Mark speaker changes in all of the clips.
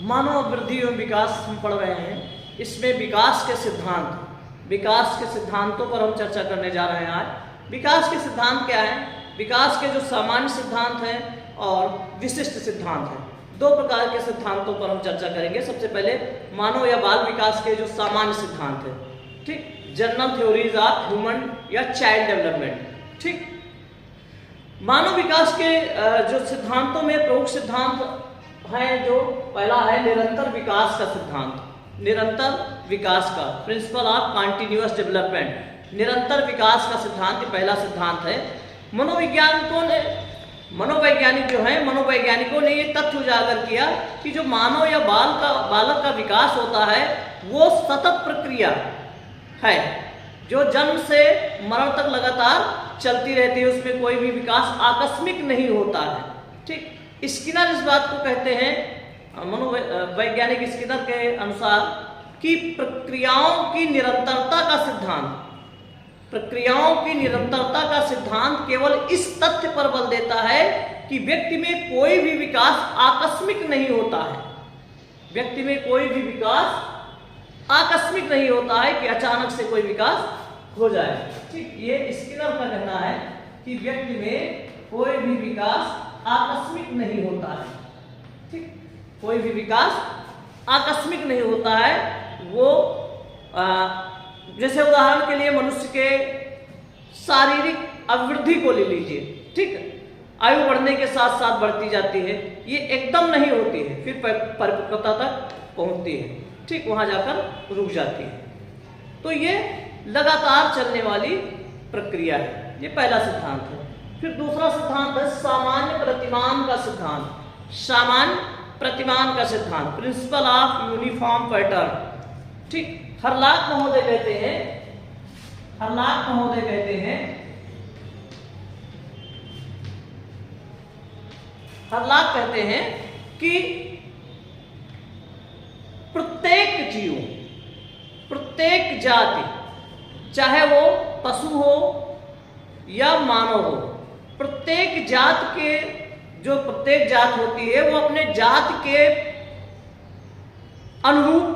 Speaker 1: मानव वृद्धि एवं विकास हम पढ़ रहे हैं। इसमें विकास के सिद्धांतों पर हम चर्चा करने जा रहे हैं आज। विकास के सिद्धांत क्या है? विकास के जो सामान्य सिद्धांत हैं और विशिष्ट सिद्धांत हैं, दो प्रकार के सिद्धांतों पर हम चर्चा करेंगे। सबसे पहले मानव या बाल विकास के जो सामान्य सिद्धांत हैं, ठीक, जनरल थ्योरीज ऑफ ह्यूमन या चाइल्ड डेवलपमेंट। ठीक, मानव विकास के जो सिद्धांतों में प्रमुख सिद्धांत हैं, जो पहला है निरंतर विकास का सिद्धांत। निरंतर विकास का प्रिंसिपल ऑफ कंटिन्यूअस डेवलपमेंट, निरंतर विकास का सिद्धांत पहला सिद्धांत है। मनोवैज्ञानिकों ने ये तथ्य उजागर किया कि जो मानव या बालक का विकास होता है वो सतत प्रक्रिया है, जो जन्म से मरण तक लगातार चलती रहती है, उसमें कोई भी विकास आकस्मिक नहीं होता है। ठीक, स्किनर इस बात को कहते हैं, मनोवैज्ञानिक स्किनर के अनुसार, कि प्रक्रियाओं की निरंतरता का सिद्धांत केवल इस तथ्य पर बल देता है कि व्यक्ति में कोई भी विकास आकस्मिक नहीं होता है। व्यक्ति में कोई भी विकास आकस्मिक नहीं होता है कि अचानक से कोई विकास हो जाए। ठीक, ये स्किनर का कहना है कि व्यक्ति में कोई भी विकास आकस्मिक नहीं होता है। ठीक, कोई भी विकास आकस्मिक नहीं होता है। वो जैसे उदाहरण के लिए मनुष्य के शारीरिक अभिवृद्धि को ले लीजिए। ठीक, आयु बढ़ने के साथ साथ बढ़ती जाती है, ये एकदम नहीं होती है, फिर परिपक्वता तक पहुंचती है। ठीक, वहां जाकर रुक जाती है। तो ये लगातार चलने वाली प्रक्रिया है। ये पहला सिद्धांत है। फिर दूसरा सिद्धांत है सामान्य प्रतिमान का सिद्धांत। सामान्य प्रतिमान का सिद्धांत, प्रिंसिपल ऑफ यूनिफॉर्म पैटर्न। ठीक, हरलाक महोदय कहते हैं कि प्रत्येक जीव, प्रत्येक जाति, चाहे वो पशु हो या मानव हो, प्रत्येक जात होती है वो अपने जात के अनुरूप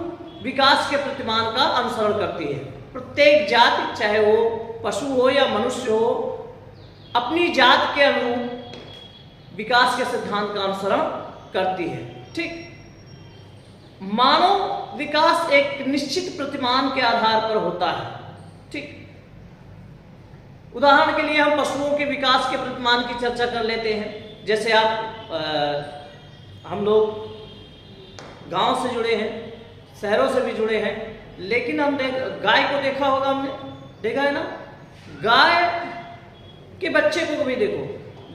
Speaker 1: विकास के प्रतिमान का अनुसरण करती है। प्रत्येक जाति, चाहे वो पशु हो या मनुष्य हो, अपनी जात के अनुरूप विकास के सिद्धांत का अनुसरण करती है। ठीक, मानव विकास एक निश्चित प्रतिमान के आधार पर होता है। ठीक, उदाहरण के लिए हम पशुओं के विकास के प्रतिमान की चर्चा कर लेते हैं। जैसे हम लोग गांव से जुड़े हैं, शहरों से भी जुड़े हैं, लेकिन गाय को देखा होगा, हमने देखा है ना। गाय के बच्चे को कभी देखो,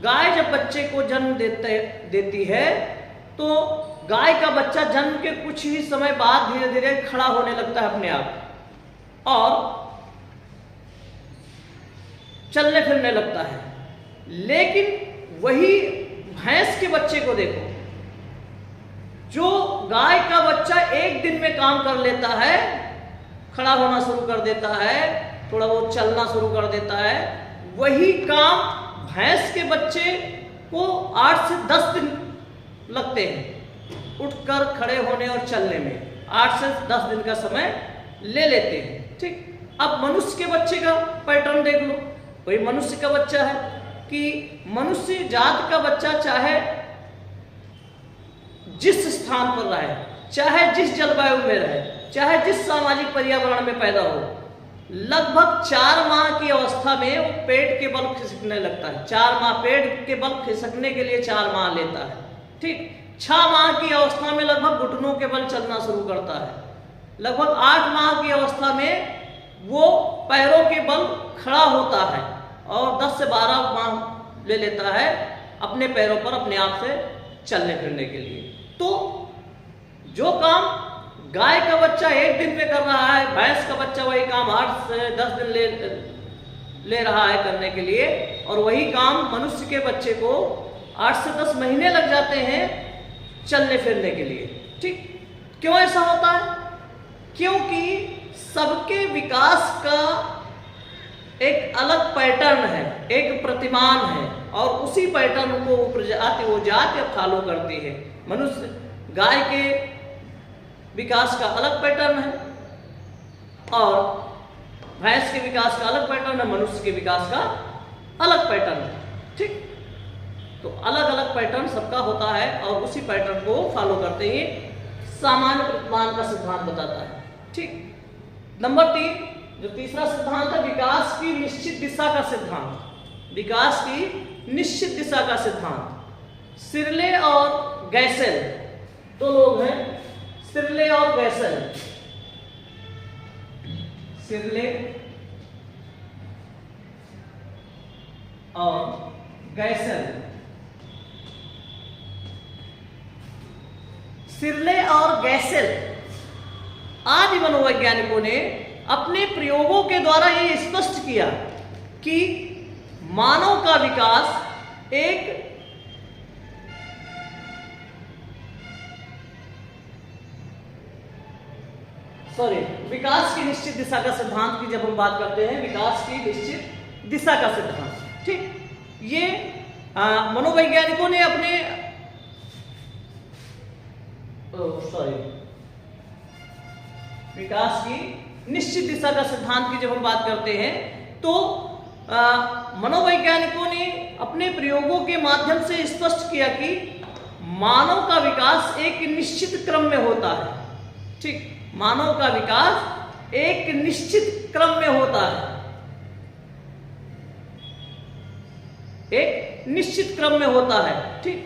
Speaker 1: गाय जब बच्चे को जन्म देती है तो गाय का बच्चा जन्म के कुछ ही समय बाद धीरे धीरे खड़ा होने लगता है अपने आप और चलने फिरने लगता है। लेकिन वही भैंस के बच्चे को देखो, जो गाय का बच्चा एक दिन में काम कर लेता है, खड़ा होना शुरू कर देता है, थोड़ा बहुत चलना शुरू कर देता है, वही काम भैंस के बच्चे को 8 से 10 दिन लगते हैं उठकर खड़े होने और चलने में। 8 से 10 दिन का समय ले लेते हैं। ठीक, अब मनुष्य के बच्चे का पैटर्न देख लो। कोई मनुष्य का बच्चा है कि मनुष्य जात का बच्चा चाहे जिस स्थान पर रहे, चाहे जिस जलवायु में रहे, चाहे जिस सामाजिक पर्यावरण में पैदा हो, लगभग 4 माह की अवस्था में वो पेट के बल खिसकने लगता है। 4 माह पेट के बल खिसकने के लिए 4 माह लेता है। ठीक, 6 माह की अवस्था में लगभग घुटनों के बल चलना शुरू करता है। लगभग 8 माह की अवस्था में वो पैरों के बल खड़ा होता है और 10 से 12 माह ले लेता है अपने पैरों पर अपने आप से चलने फिरने के लिए। तो जो काम गाय का बच्चा एक दिन में कर रहा है, भैंस का बच्चा वही काम 8 से 10 दिन ले रहा है करने के लिए, और वही काम मनुष्य के बच्चे को 8 से 10 महीने लग जाते हैं चलने फिरने के लिए। ठीक, क्यों ऐसा होता है? क्योंकि सबके विकास का एक अलग पैटर्न है, एक प्रतिमान है, और उसी पैटर्न को वो जाति फॉलो करती है। मनुष्य गाय के विकास का अलग पैटर्न है और भैंस के विकास का अलग पैटर्न है, मनुष्य के विकास का अलग पैटर्न है। ठीक, तो अलग अलग पैटर्न सबका होता है और उसी पैटर्न को फॉलो करते ही सामान्य प्रतिमान का सिद्धांत बताता है। ठीक, नंबर 3 जो तीसरा सिद्धांत है, विकास की निश्चित दिशा का सिद्धांत। विकास की निश्चित दिशा का सिद्धांत। सिरले और गैसेल दो लोग हैं, सिरले और गैसेल। सिरले और गैसेल। सिरले और गैसेल आदि मनोवैज्ञानिकों ने अपने प्रयोगों के द्वारा यह स्पष्ट किया कि मानव का विकास एक विकास की निश्चित दिशा का सिद्धांत की जब हम बात करते हैं, विकास की निश्चित दिशा का सिद्धांत। ठीक, ये मनोवैज्ञानिकों ने अपने विकास की निश्चित दिशा का सिद्धांत की जब हम बात करते हैं तो मनोवैज्ञानिकों ने अपने प्रयोगों के माध्यम से स्पष्ट किया कि मानव का विकास एक निश्चित क्रम में होता है। ठीक, मानव का विकास एक निश्चित क्रम में होता है, एक निश्चित क्रम में होता है। ठीक,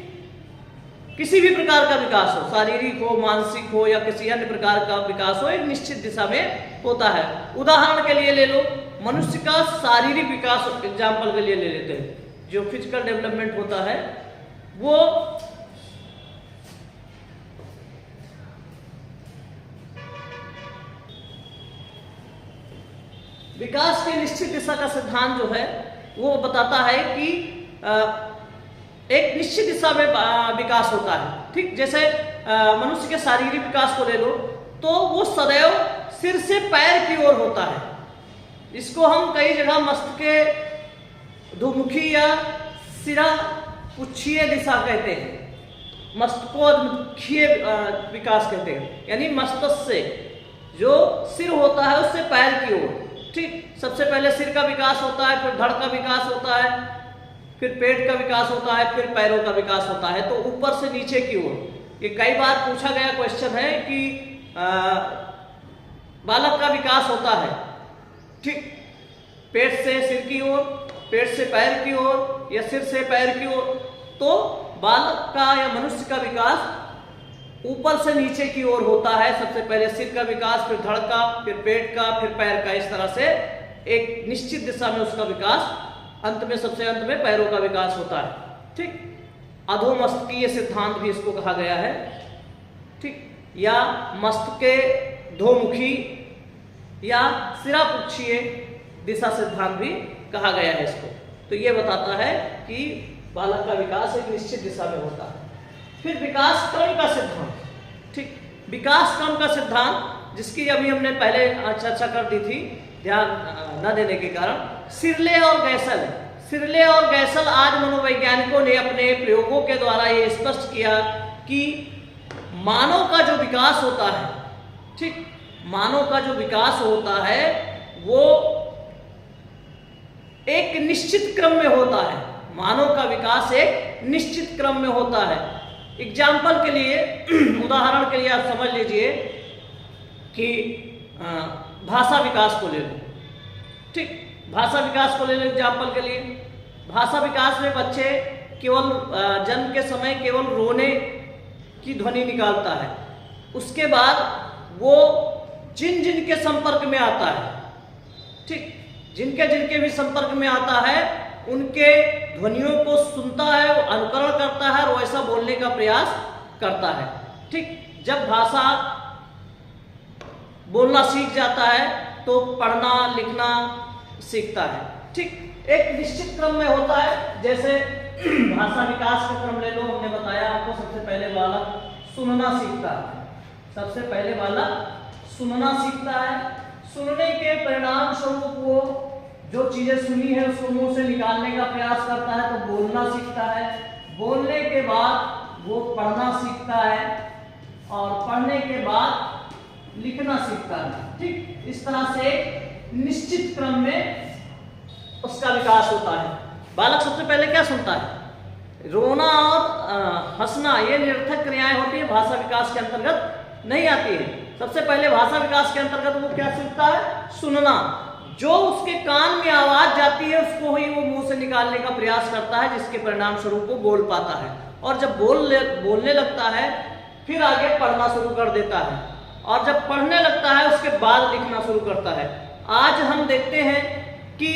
Speaker 1: किसी भी प्रकार का विकास हो, शारीरिक हो, मानसिक हो या किसी अन्य प्रकार का विकास हो, एक निश्चित दिशा में होता है। उदाहरण के लिए ले लो, मनुष्य का शारीरिक विकास एग्जाम्पल के लिए ले लेते हैं। जो फिजिकल डेवलपमेंट होता है वो विकास की निश्चित दिशा का सिद्धांत जो है वो बताता है कि एक निश्चित दिशा में विकास होता है। ठीक, जैसे मनुष्य के शारीरिक विकास को ले लो तो वो सदैव सिर से पैर की ओर होता है। इसको हम कई जगह मस्तकेधोमुखी या सिरा पुच्छीय दिशा कहते हैं, मस्तकोन्मुखीय विकास कहते हैं, यानी मस्तिष्क से जो सिर होता है उससे पैर की ओर। ठीक, सबसे पहले सिर का विकास होता है, फिर धड़ का विकास होता है, फिर पेट का विकास होता है, फिर पैरों का विकास होता है, तो ऊपर से नीचे की ओर। ये कई बार पूछा गया क्वेश्चन है कि बालक का विकास होता है, ठीक, पेट से सिर की ओर, पेट से पैर की ओर या सिर से पैर की ओर, तो बालक का या मनुष्य का विकास ऊपर से नीचे की ओर होता है। सबसे पहले सिर का विकास, फिर धड़ का, फिर पेट का, फिर पैर का, इस तरह से एक निश्चित दिशा में उसका विकास, अंत में सबसे अंत में पैरों का विकास होता है। ठीक, अधोमस्तकीय सिद्धांत भी इसको कहा गया है। ठीक, या मस्तकेधोमुखी या सिरापुच्छीय दिशा सिद्धांत भी कहा गया है इसको। तो ये बताता है कि बालक का विकास एक निश्चित दिशा में होता है। फिर विकास क्रम का सिद्धांत। ठीक, विकास क्रम का सिद्धांत जिसकी अभी हमने पहले चर्चा कर दी थी, ध्यान न देने के कारण। सिरले और गैसल, सिरले और गैसल आज मनोवैज्ञानिकों ने अपने प्रयोगों के द्वारा ये स्पष्ट किया कि मानव का जो विकास होता है, ठीक, मानव का जो विकास होता है वो एक निश्चित क्रम में होता है। मानव का विकास एक निश्चित क्रम में होता है। एग्जाम्पल के लिए, उदाहरण के लिए आप समझ लीजिए कि भाषा विकास को ले लो। ठीक, भाषा विकास को ले लो एग्जाम्पल के लिए। भाषा विकास में बच्चे केवल जन्म के समय केवल रोने की ध्वनि निकालता है। उसके बाद वो जिन जिन के संपर्क में आता है, ठीक, जिनके जिनके भी संपर्क में आता है उनके ध्वनियों को सुनता है, अनुकरण करता है और वैसा बोलने का प्रयास करता है। ठीक, जब भाषा बोलना सीख जाता है तो पढ़ना लिखना सीखता है। ठीक, एक निश्चित क्रम में होता है। जैसे भाषा विकास का क्रम ले लो, हमने बताया आपको, सबसे पहले बालक सुनना सीखता है। सबसे पहले बालक सुनना सीखता है। सुनने के परिणाम स्वरूप वो जो चीजें सुनी है उसको मुंह से निकालने का प्रयास करता है तो बोलना सीखता है। बोलने के बाद वो पढ़ना सीखता है और पढ़ने के बाद लिखना सीखता है। ठीक, इस तरह से निश्चित क्रम में उसका विकास होता है। बालक सबसे पहले क्या सुनता है? रोना और हंसना, ये निरर्थक क्रियाएं होती है, भाषा विकास के अंतर्गत नहीं आती है। सबसे पहले भाषा विकास के अंतर्गत वो क्या सीखता है? सुनना। जो उसके कान में आवाज जाती है उसको ही वो मुंह से निकालने का प्रयास करता है, जिसके परिणाम स्वरूप वो बोल पाता है। और जब बोलने लगता है फिर आगे पढ़ना शुरू कर देता है, और जब पढ़ने लगता है उसके बाद लिखना शुरू करता है। आज हम देखते हैं कि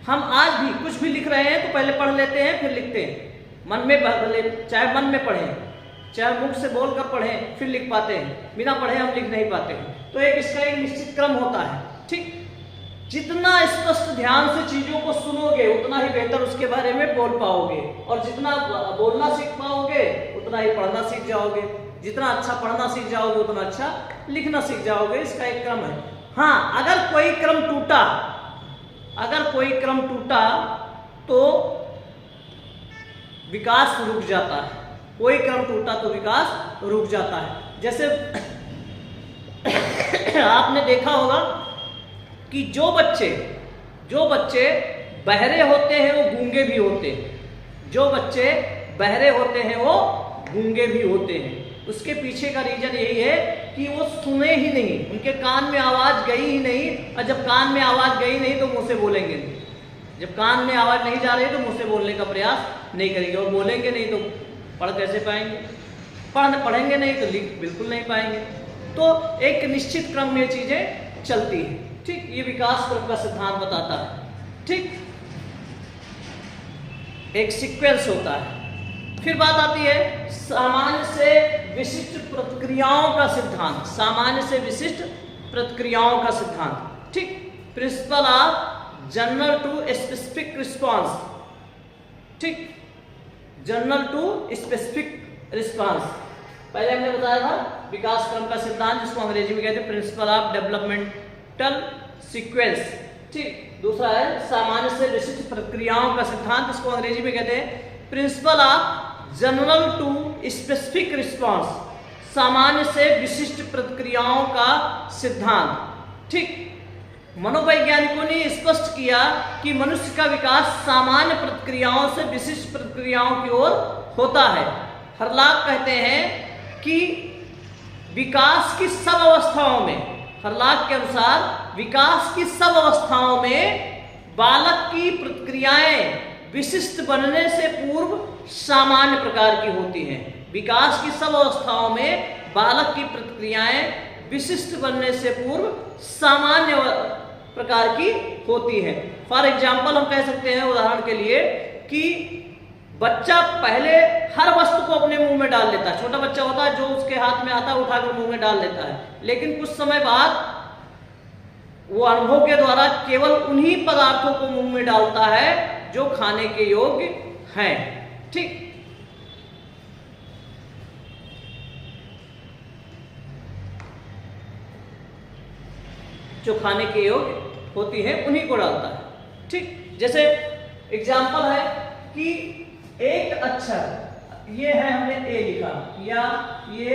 Speaker 1: हम आज भी कुछ भी लिख रहे हैं तो पहले पढ़ लेते हैं फिर लिखते हैं। मन में भले, चाहे मन में पढ़ें, चाहे मुख से बोलकर पढ़ें, फिर लिख पाते हैं। बिना पढ़े हम लिख नहीं पाते हैं। तो इसका एक निश्चित क्रम होता है। ठीक, जितना स्पष्ट ध्यान से चीजों को सुनोगे उतना ही बेहतर उसके बारे में बोल पाओगे, और जितना बोलना सीख पाओगे उतना ही पढ़ना सीख जाओगे। जितना अच्छा पढ़ना सीख जाओगे उतना अच्छा लिखना सीख जाओगे। इसका एक क्रम है। हाँ, अगर कोई क्रम टूटा तो विकास रुक जाता है। कोई क्रम टूटा तो विकास रुक जाता है। जैसे आपने देखा होगा कि जो बच्चे बहरे होते हैं वो गूंगे भी होते हैं। जो बच्चे बहरे होते हैं वो गूंगे भी होते हैं। उसके पीछे का रीजन यही है कि वो सुने ही नहीं, उनके कान में आवाज गई ही नहीं। और जब कान में आवाज गई नहीं तो मुंह से बोलेंगे नहीं। जब कान में आवाज नहीं जा रही तो मुंह से बोलने का प्रयास नहीं करेंगे, और बोलेंगे नहीं तो पढ़ कैसे पाएंगे? पढ़ेंगे नहीं तो लिख बिल्कुल नहीं पाएंगे। तो एक निश्चित क्रम में चीजें चलती हैं। ठीक, ये विकास क्रम का सिद्धांत बताता है। ठीक, एक सीक्वेंस होता है। फिर बात आती है सामान्य से विशिष्ट प्रतिक्रियाओं का सिद्धांत। सामान्य से विशिष्ट प्रतिक्रियाओं का सिद्धांत। ठीक, principle of general to specific response. ठीक, जनरल टू स्पेसिफिक रिस्पॉन्स पहले हमने बताया था विकास क्रम का सिद्धांत, जिसको अंग्रेजी में कहते हैं प्रिंसिपल ऑफ डेवलपमेंटल सीक्वेंस। ठीक, दूसरा है सामान्य से विशिष्ट प्रक्रियाओं का सिद्धांत, जिसको अंग्रेजी में कहते हैं principle of general to specific response. सामान्य से विशिष्ट प्रतिक्रियाओं का सिद्धांत। ठीक, मनोवैज्ञानिकों ने स्पष्ट किया कि मनुष्य का विकास सामान्य प्रतिक्रियाओं से विशिष्ट प्रतिक्रियाओं की ओर होता है। हर्लॉक कहते हैं कि विकास की सब अवस्थाओं में, हर्लॉक के अनुसार विकास की सब अवस्थाओं में बालक की प्रतिक्रियाएं विशिष्ट बनने से पूर्व सामान्य प्रकार की होती हैं। विकास की सब अवस्थाओं में बालक की प्रतिक्रियाएं विशिष्ट बनने से पूर्व सामान्य प्रकार की होती हैं। फॉर एग्जाम्पल हम कह सकते हैं, उदाहरण के लिए, कि बच्चा पहले हर वस्तु को अपने मुंह में डाल लेता है। छोटा बच्चा होता है, जो उसके हाथ में आता है उठाकर मुंह में डाल लेता है। लेकिन कुछ समय बाद वो अनुभव के द्वारा केवल उन्हीं पदार्थों को मुंह में डालता है जो खाने के योग्य हैं। ठीक, जो खाने के योग्य होती है उन्हीं को डालता है। ठीक, जैसे एग्जाम्पल है कि एक अक्षर, ये है हमने ए लिखा या ये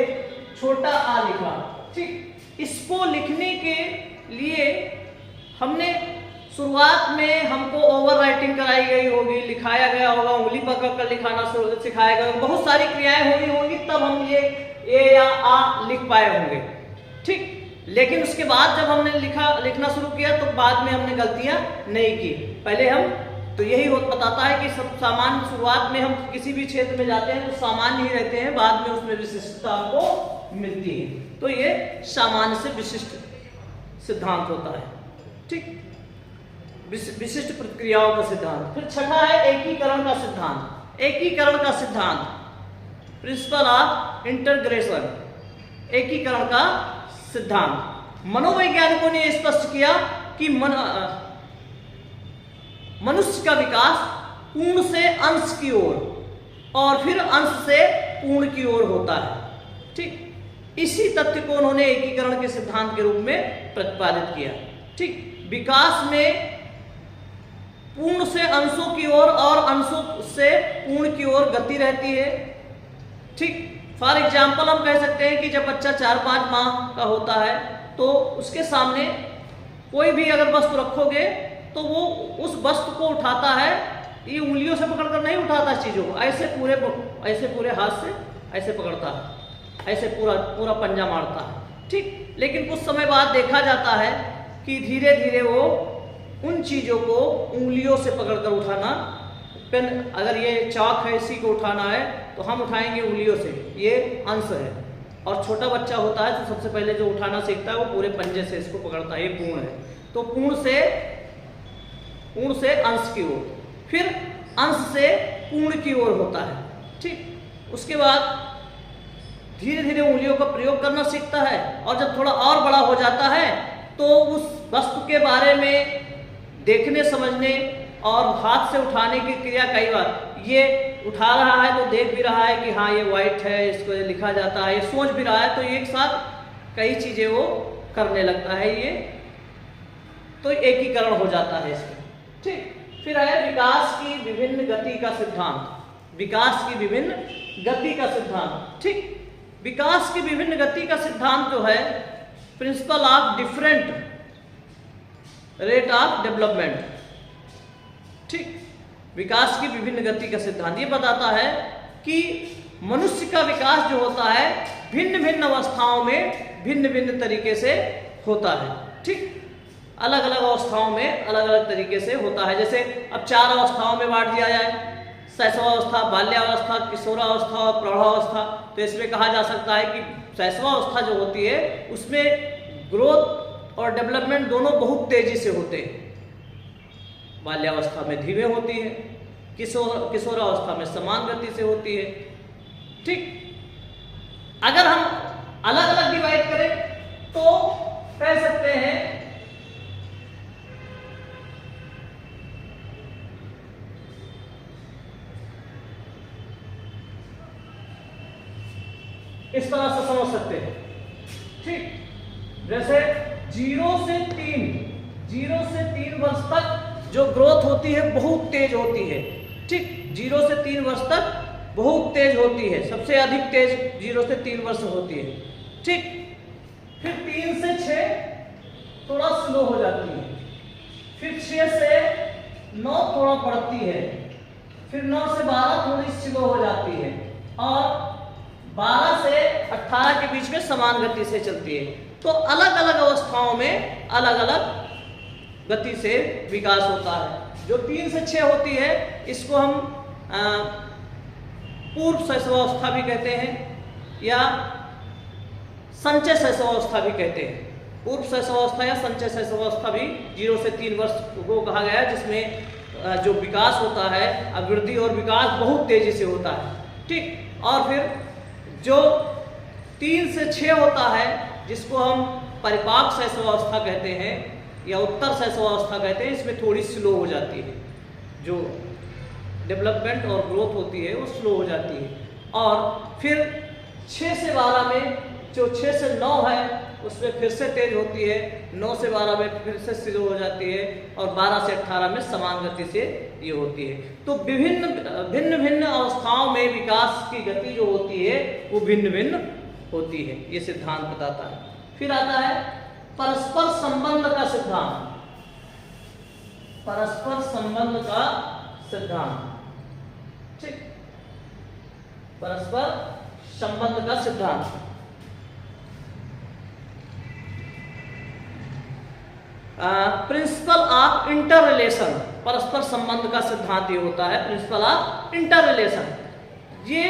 Speaker 1: छोटा आ लिखा। ठीक, इसको लिखने के लिए हमने शुरुआत में हमको ओवर राइटिंग कराई गई होगी, लिखाया गया होगा, उंगली पकड़ कर लिखाना सिखाया गया, बहुत सारी क्रियाएं हुई होंगी, तब हम ये ए या आ लिख पाए होंगे। ठीक, लेकिन उसके बाद जब हमने लिखना शुरू किया तो बाद में हमने गलतियां नहीं की। पहले हम तो यही बताता है कि सब सामान्य, शुरुआत में हम किसी भी क्षेत्र में जाते हैं तो सामान्य ही रहते हैं, बाद में उसमें विशिष्टता को मिलती है। तो ये सामान्य से विशिष्ट सिद्धांत होता है। ठीक, विशिष्ट प्रतिक्रियाओं का सिद्धांत। फिर छठा है एकीकरण का सिद्धांत। एकीकरण का स प्रिंसिपल ऑफ इंटीग्रेशन, एकीकरण का सिद्धांत। मनोवैज्ञानिकों ने स्पष्ट किया कि मनुष्य का विकास पूर्ण से अंश की ओर और फिर अंश से पूर्ण की ओर होता है। ठीक, इसी तथ्य को उन्होंने एकीकरण के सिद्धांत के रूप में प्रतिपादित किया। ठीक, विकास में पूर्ण से अंशों की ओर और अंशों से पूर्ण की ओर गति रहती है। ठीक, फॉर एग्जाम्पल हम कह सकते हैं कि जब बच्चा 4-5 माह का होता है तो उसके सामने कोई भी अगर वस्तु रखोगे तो वो उस वस्तु को उठाता है, ये उंगलियों से पकड़कर नहीं उठाता चीज़ों को, ऐसे पूरे हाथ से ऐसे पकड़ता है, ऐसे पूरा पंजा मारता है, ठीक। लेकिन कुछ समय बाद देखा जाता है कि धीरे धीरे वो उन चीज़ों को उंगलियों से पकड़कर उठाना, पेन अगर ये चाक है इसी को उठाना है तो हम उठाएंगे उंगलियों से, ये अंश है। और छोटा बच्चा होता है तो सबसे पहले जो उठाना सीखता है वो पूरे पंजे से इसको पकड़ता है, ये पूर्ण है। तो पूर्ण से अंश की ओर, फिर अंश से पूर्ण की ओर होता है, ठीक। उसके बाद धीरे धीरे उंगलियों का प्रयोग करना सीखता है और जब थोड़ा और बड़ा हो जाता है तो उस वस्तु के बारे में देखने समझने और हाथ से उठाने की क्रिया, कई बार ये उठा रहा है तो देख भी रहा है कि हाँ ये व्हाइट है, इसको लिखा जाता है, ये सोच भी रहा है, तो एक साथ कई चीज़ें वो करने लगता है, ये तो एकीकरण हो जाता है इसका, ठीक। फिर है विकास की विभिन्न गति का सिद्धांत, विकास की विभिन्न गति का सिद्धांत, ठीक। विकास की विभिन्न गति का सिद्धांत जो है principle of different rate of development, ठीक। विकास की विभिन्न गति का सिद्धांत ये बताता है कि मनुष्य का विकास जो होता है भिन्न भिन्न अवस्थाओं में भिन्न भिन्न तरीके से होता है, ठीक। अलग अलग अवस्थाओं में अलग अलग तरीके से होता है। जैसे अब 4 अवस्थाओं में बांट दिया जाए, शैशवावस्था, बाल्यावस्था, किशोरावस्था और प्रौढ़ावस्था। तो इसमें कहा जा सकता है कि शैशवावस्था जो होती है उसमें ग्रोथ और डेवलपमेंट दोनों बहुत तेजी से होते हैं, बाल्यावस्था में धीमे होती है, किशोरावस्था में समान गति से होती है, ठीक। अगर हम अलग अलग डिवाइड करें तो कह सकते हैं इस तरह से समझ सकते हैं, ठीक। जैसे 0 से 3 वर्ष तक जो ग्रोथ होती है बहुत तेज होती है, ठीक। 0 से 3 वर्ष तक बहुत तेज होती है, सबसे अधिक तेज 0 से 3 वर्ष होती है, ठीक। फिर 3 से 6 थोड़ा स्लो हो जाती है, फिर 6 से 9 थोड़ा बढ़ती है, फिर 9 से 12 थोड़ी स्लो हो जाती है और 12 से 18 के बीच में समान गति से चलती है। तो अलग अलग अवस्थाओं में अलग अलग गति से विकास होता है। जो 3 से 6 होती है इसको हम पूर्व शैशवावस्था भी कहते हैं या संचय शैशवावस्था भी कहते हैं। पूर्व शैशवावस्था या संचय शैशवावस्था भी 0 से 3 वर्ष को कहा गया है, जिसमें जो विकास होता है, अभिवृद्धि और विकास बहुत तेजी से होता है, ठीक। और फिर जो 3 से 6 होता है जिसको हम परिपाक शैशवावस्था कहते हैं या उत्तर शैशवावस्था कहते हैं, इसमें थोड़ी स्लो हो जाती है, जो डेवलपमेंट और ग्रोथ होती है वो स्लो हो जाती है। और फिर 6 से 12 में जो 6 से 9 है उसमें फिर से तेज होती है, 9 से 12 में फिर से स्लो हो जाती है और 12 से 18 में समान गति से ये होती है। तो भिन्न भिन्न अवस्थाओं में विकास की गति जो होती है वो भिन्न भिन्न होती है, ये सिद्धांत बताता है। फिर आता है परस्पर संबंध का सिद्धांत, परस्पर संबंध का सिद्धांत, ठीक। परस्पर संबंध का सिद्धांत प्रिंसिपल ऑफ इंटर रिलेशन, परस्पर संबंध का सिद्धांत ये होता है प्रिंसिपल ऑफ इंटर रिलेशन। ये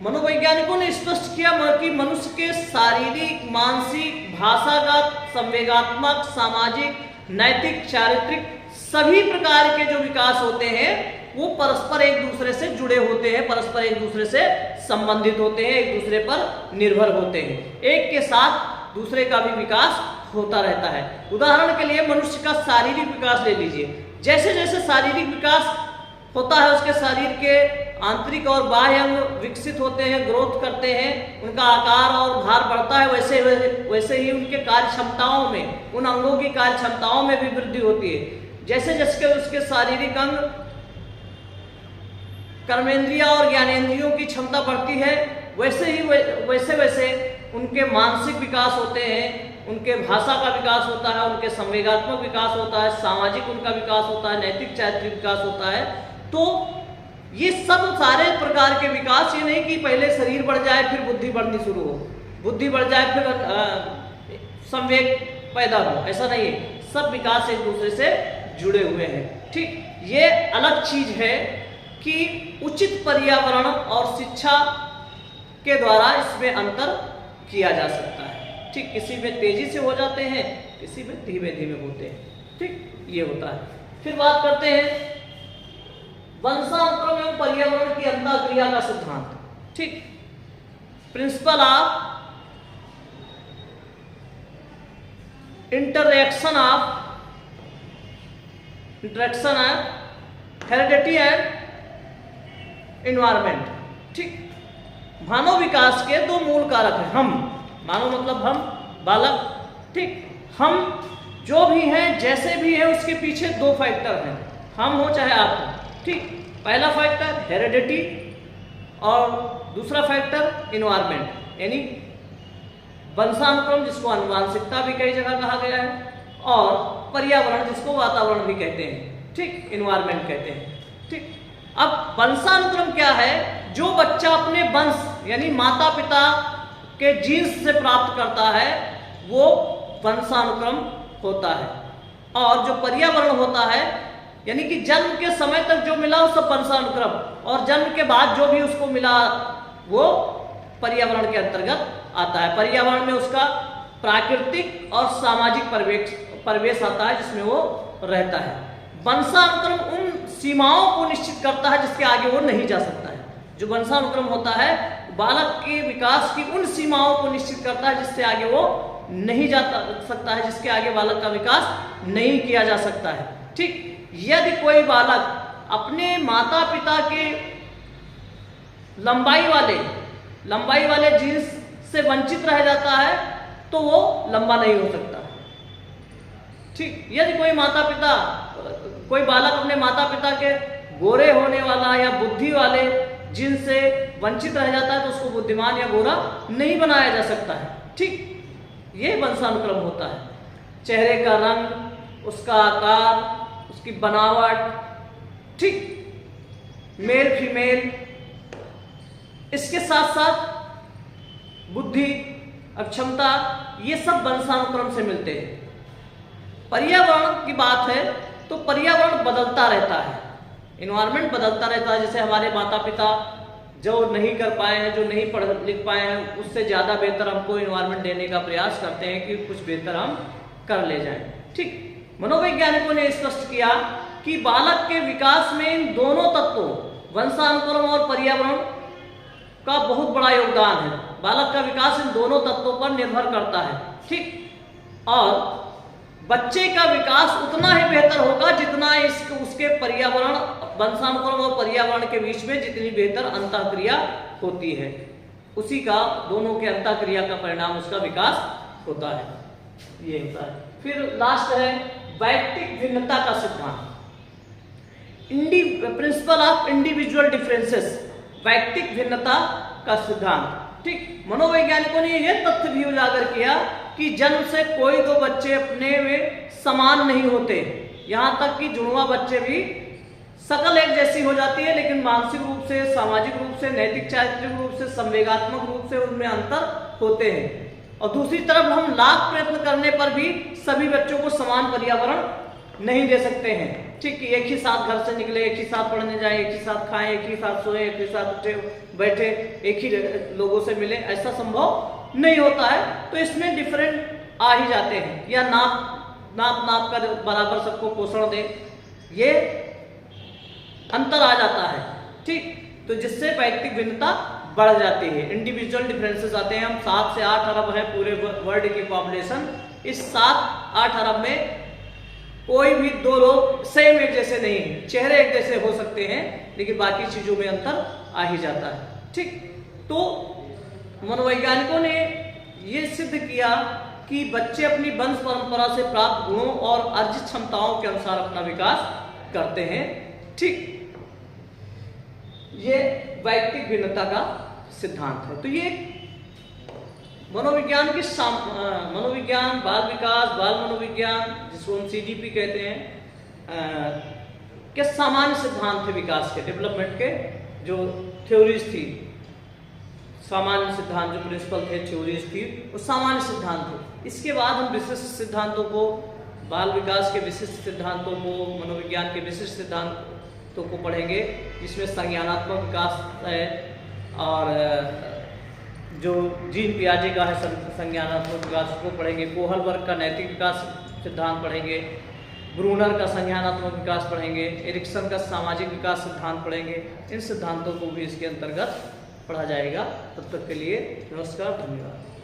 Speaker 1: मनोवैज्ञानिकों ने स्पष्ट किया कि मनुष्य के शारीरिक, मानसिक, भाषागत, संवेगात्मक, सामाजिक, नैतिक, चारित्रिक सभी प्रकार के जो विकास होते हैं वो परस्पर एक दूसरे से जुड़े होते हैं, परस्पर एक दूसरे से संबंधित होते हैं, एक दूसरे पर निर्भर होते हैं, एक के साथ दूसरे का भी विकास होता रहता है। उदाहरण के लिए मनुष्य का शारीरिक विकास ले लीजिए, जैसे जैसे शारीरिक विकास होता है उसके शरीर के आंतरिक और बाह्य अंग विकसित होते हैं, ग्रोथ करते हैं, उनका आकार और भार बढ़ता है, वैसे ही उनके कार्य क्षमताओं में, उन अंगों की कार्य क्षमताओं में भी वृद्धि होती है। जैसे जैसे उसके शारीरिक अंग कर्मेंद्रिया और ज्ञानेंद्रियों की क्षमता बढ़ती है, वैसे उनके मानसिक विकास होते हैं, उनके भाषा का विकास होता है, उनके संवेगात्मक विकास होता है, सामाजिक उनका विकास होता है, नैतिक चारित्रिक विकास होता है। तो ये सब सारे प्रकार के विकास, ये नहीं कि पहले शरीर बढ़ जाए फिर बुद्धि बढ़नी शुरू हो, बुद्धि बढ़ जाए फिर संवेग पैदा हो, ऐसा नहीं है। सब विकास एक दूसरे से जुड़े हुए हैं। ठीक, ये अलग चीज है कि उचित पर्यावरण और शिक्षा के द्वारा इसमें अंतर किया जा सकता है। ठीक, किसी में तेजी से हो जाते हैं, किसी में धीमे धीमे होते हैं। ठीक, ये होता है। फिर बात करते हैं वंशानुक्रम एवं पर्यावरण की अंतःक्रिया का सिद्धांत। ठीक, principle of interaction of heredity and environment. ठीक, मानव विकास के दो मूल कारक हैं। हम, मानव मतलब हम, बालक। ठीक, हम जो भी हैं, जैसे भी हैं, उसके पीछे दो फैक्टर हैं, हम हो चाहे आप हो। ठीक, पहला फैक्टर हेरिडिटी और दूसरा फैक्टर इन्वायरमेंट, यानी वंशानुक्रम, जिसको आनुवांशिकता भी कई जगह कहा गया है, और पर्यावरण, जिसको वातावरण भी कहते हैं। ठीक, इन्वायरमेंट कहते हैं। ठीक, अब वंशानुक्रम क्या है? जो बच्चा अपने वंश यानी माता पिता के जीन्स से प्राप्त करता है वो वंशानुक्रम होता है, और जो पर्यावरण होता है यानी कि जन्म के समय तक जो मिला वो सब वंशानुक्रम, और जन्म के बाद जो भी उसको मिला वो पर्यावरण के अंतर्गत आता है। पर्यावरण में उसका प्राकृतिक और सामाजिक परिवेश आता है जिसमें वो रहता है। वंशानुक्रम उन सीमाओं को निश्चित करता है जिसके आगे वो नहीं जा सकता है। जो वंशानुक्रम होता है बालक के विकास की उन सीमाओं को निश्चित करता है जिससे आगे वो नहीं जा सकता है, जिसके आगे बालक का विकास नहीं किया जा सकता है। ठीक, यदि कोई बालक अपने माता पिता के लंबाई वाले जीन्स से वंचित रह जाता है तो वो लंबा नहीं हो सकता। ठीक, यदि कोई बालक अपने माता पिता के गोरे होने वाला या बुद्धि वाले जिनसे वंचित रह जाता है तो उसको बुद्धिमान या गोरा नहीं बनाया जा सकता है। ठीक, ये वंशानुक्रम होता है। चेहरे का रंग, उसका आकार, उसकी बनावट, ठीक, मेल फीमेल, इसके साथ साथ बुद्धि, अक्षमता, ये सब वंशानुक्रम से मिलते हैं। पर्यावरण की बात है तो पर्यावरण बदलता रहता है, इन्वायरमेंट बदलता रहता है। जैसे हमारे माता पिता जो नहीं कर पाए हैं, जो नहीं पढ़ लिख पाए हैं, उससे ज़्यादा बेहतर हमको इन्वायरमेंट देने का प्रयास करते हैं कि कुछ बेहतर हम कर ले जाएं। ठीक, मनोवैज्ञानिकों ने स्पष्ट किया कि बालक के विकास में इन दोनों तत्वों वंशानुक्रम और पर्यावरण का बहुत बड़ा योगदान है। बालक का विकास इन दोनों तत्वों पर निर्भर करता है। ठीक, और बच्चे का विकास उतना ही बेहतर होगा जितना उसके पर्यावरण, वंशानुक्रम और पर्यावरण के बीच में जितनी बेहतर अंतःक्रिया होती है, उसी का, दोनों के अंतःक्रिया का परिणाम उसका विकास होता है। ये होता है। फिर लास्ट है वैयक्तिक भिन्नता का सिद्धांत, प्रिंसिपल ऑफ इंडिविजुअल डिफरेंसेस, वैयक्तिक भिन्नता का सिद्धांत। ठीक, मनोवैज्ञानिकों ने यह तथ्य भी उजागर किया कि जन्म से कोई दो बच्चे अपने में समान नहीं होते, यहाँ तक कि जुड़वा बच्चे भी शकल एक जैसी हो जाती है लेकिन मानसिक रूप से, सामाजिक रूप से, नैतिक चारित्रिक रूप से, संवेगात्मक रूप से उनमें अंतर होते हैं। और दूसरी तरफ हम लाख प्रयत्न करने पर भी सभी बच्चों को समान पर्यावरण नहीं दे सकते हैं। ठीक, एक ही साथ घर से निकले, एक ही साथ पढ़ने जाए, एक ही साथ खाएं, एक ही साथ सोए, एक ही साथ उठे बैठे, एक ही लोगों से मिले, ऐसा संभव नहीं होता है। तो इसमें डिफरेंट आ ही जाते हैं, या नाप कर बराबर सबको पोषण दे, ये अंतर आ जाता है। ठीक, तो जिससे वैयक्तिक भिन्नता बढ़ जाती है, इंडिविजुअल डिफरेंसेस आते हैं। हम 7 से 8 अरब है पूरे वर्ल्ड की पॉपुलेशन, इस 7-8 अरब में कोई भी दो लोग सेम एक जैसे नहीं है, चेहरे एक जैसे हो सकते हैं लेकिन बाकी चीजों में अंतर आ ही जाता है। ठीक, तो मनोवैज्ञानिकों ने ये सिद्ध किया कि बच्चे अपनी वंश परंपरा से प्राप्त गुणों और अर्जित क्षमताओं के अनुसार अपना विकास करते हैं। ठीक, ये वैयक्तिक भिन्नता का सिद्धांत है। तो ये मनोविज्ञान की मनोविज्ञान, बाल विकास, बाल मनोविज्ञान, जिसको हम CDP कहते हैं, के सामान्य सिद्धांत थे विकास के, डेवलपमेंट के जो थ्योरीज थी, सामान्य सिद्धांत जो प्रिंसिपल थे, थ्योरीज थी, वो सामान्य सिद्धांत थे। इसके बाद हम विशिष्ट सिद्धांतों को, बाल विकास के विशिष्ट सिद्धांतों को, मनोविज्ञान के विशिष्ट सिद्धांतों को पढ़ेंगे, जिसमें संज्ञानात्मक विकास है, और जो जीन पियाजे का है संज्ञानात्मक विकास को पढ़ेंगे, कोहलबर्ग का नैतिक विकास सिद्धांत पढ़ेंगे, ब्रूनर का संज्ञानात्मक विकास पढ़ेंगे, एरिक्सन का सामाजिक विकास सिद्धांत पढ़ेंगे। इन सिद्धांतों को भी इसके अंतर्गत पढ़ा जाएगा। तब तक के लिए नमस्कार, धन्यवाद।